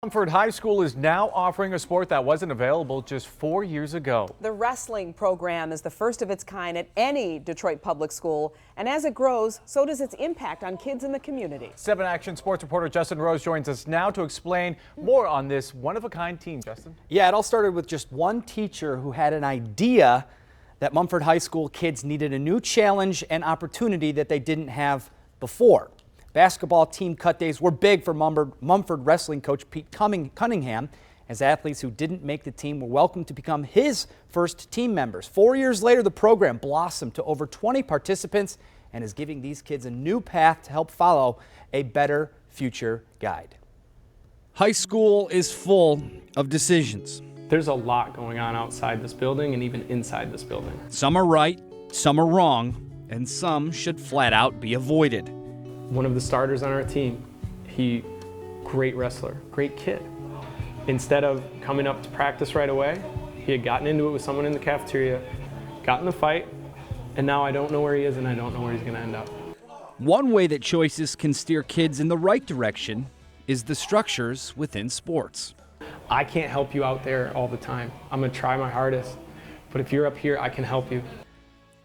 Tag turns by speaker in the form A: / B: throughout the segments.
A: Mumford High School is now offering a sport that wasn't available just 4 years ago.
B: The wrestling program is the first of its kind at any Detroit public school, and as it grows, so does its impact on kids in the community.
A: 7 Action sports reporter Justin Rose joins us now to explain more on this one-of-a-kind team. Justin?
C: Yeah, it all started with just one teacher who had an idea that Mumford High School kids needed a new challenge and opportunity that they didn't have before. Basketball team cut days were big for Mumford wrestling coach Pete Cunningham, as athletes who didn't make the team were welcome to become his first team members. 4 years later, the program blossomed to over 20 participants and is giving these kids a new path to help follow a better future guide. High school is full of decisions.
D: There's a lot going on outside this building and even inside this building.
C: Some are right, some are wrong, and some should flat out be avoided.
D: One of the starters on our team, great wrestler, great kid. Instead of coming up to practice right away, he had gotten into it with someone in the cafeteria, got in the fight, and now I don't know where he is and I don't know where he's gonna end up.
C: One way that choices can steer kids in the right direction is the structures within sports.
D: I can't help you out there all the time. I'm gonna try my hardest, but if you're up here, I can help you.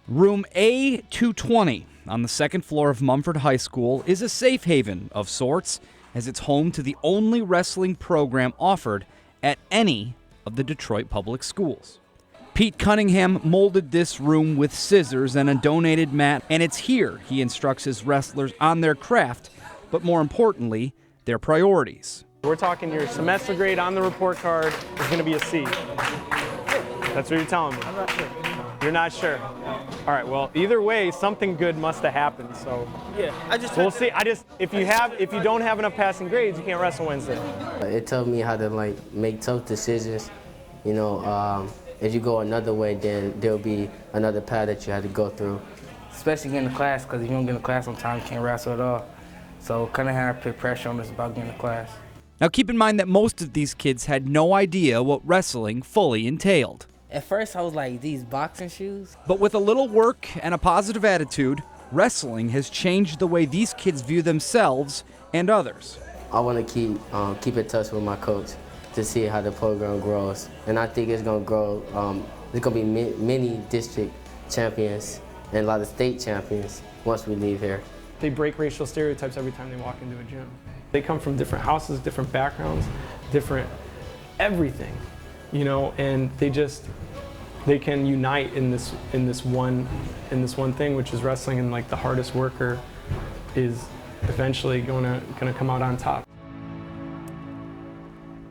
C: Room A220 on the second floor of Mumford High School is a safe haven of sorts, as it's home to the only wrestling program offered at any of the Detroit public schools. Pete Cunningham molded this room with scissors and a donated mat, and it's here he instructs his wrestlers on their craft, but more importantly, their priorities.
D: We're talking your semester grade on the report card is gonna be a C. That's what you're telling me.
E: I'm not sure.
D: You're not sure? All right, well, either way, something good must have happened, so.
E: Yeah,
D: We'll see. If you don't have enough passing grades, you can't wrestle Wednesday.
F: It taught me how to make tough decisions. You know, if you go another way, then there'll be another path that you had to go through.
E: especially getting to class, because if you don't get in class on time, you can't wrestle at all. So kind of have to put pressure on us about getting to class.
C: Now keep in mind that most of these kids had no idea what wrestling fully entailed.
E: At first, I was like, these boxing shoes?
C: But with a little work and a positive attitude, wrestling has changed the way these kids view themselves and others.
F: I want to keep in touch with my coach to see how the program grows. And I think it's going to grow. There's going to be many district champions and a lot of state champions once we leave here.
D: They break racial stereotypes every time they walk into a gym. They come from different houses, different backgrounds, different everything, you know, and they can unite in this one thing, which is wrestling, and like the hardest worker is eventually gonna come out on top.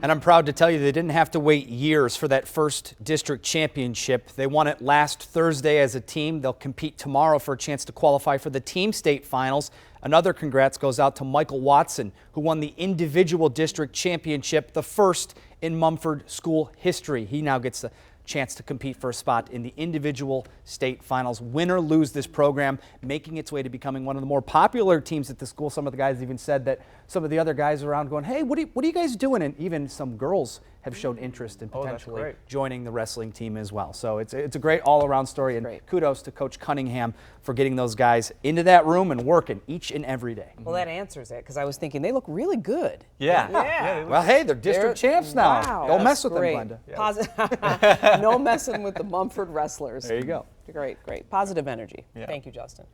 C: And I'm proud to tell you they didn't have to wait years for that first district championship. They won it last Thursday as a team. They'll compete tomorrow for a chance to qualify for the team state finals. Another congrats goes out to Michael Watson, who won the individual district championship, the first in Mumford school history. He now gets the chance to compete for a spot in the individual state finals. Win or lose, this program making its way to becoming one of the more popular teams at the school. Some of the guys even said that some of the other guys around going, hey, what are you guys doing? And even some girls have showed interest in potentially joining the wrestling team as well. So it's a great all-around story, and kudos to Coach Cunningham for getting those guys into that room and working each and every day.
B: Well, that answers it, because I was thinking they look really good.
C: Yeah. Well, hey, they're district champs now.
B: Wow,
C: Don't mess with
B: great.
C: them, Glenda.
B: Yeah. No messing with the Mumford wrestlers.
C: There you go.
B: Great. Positive energy. Yeah. Thank you, Justin.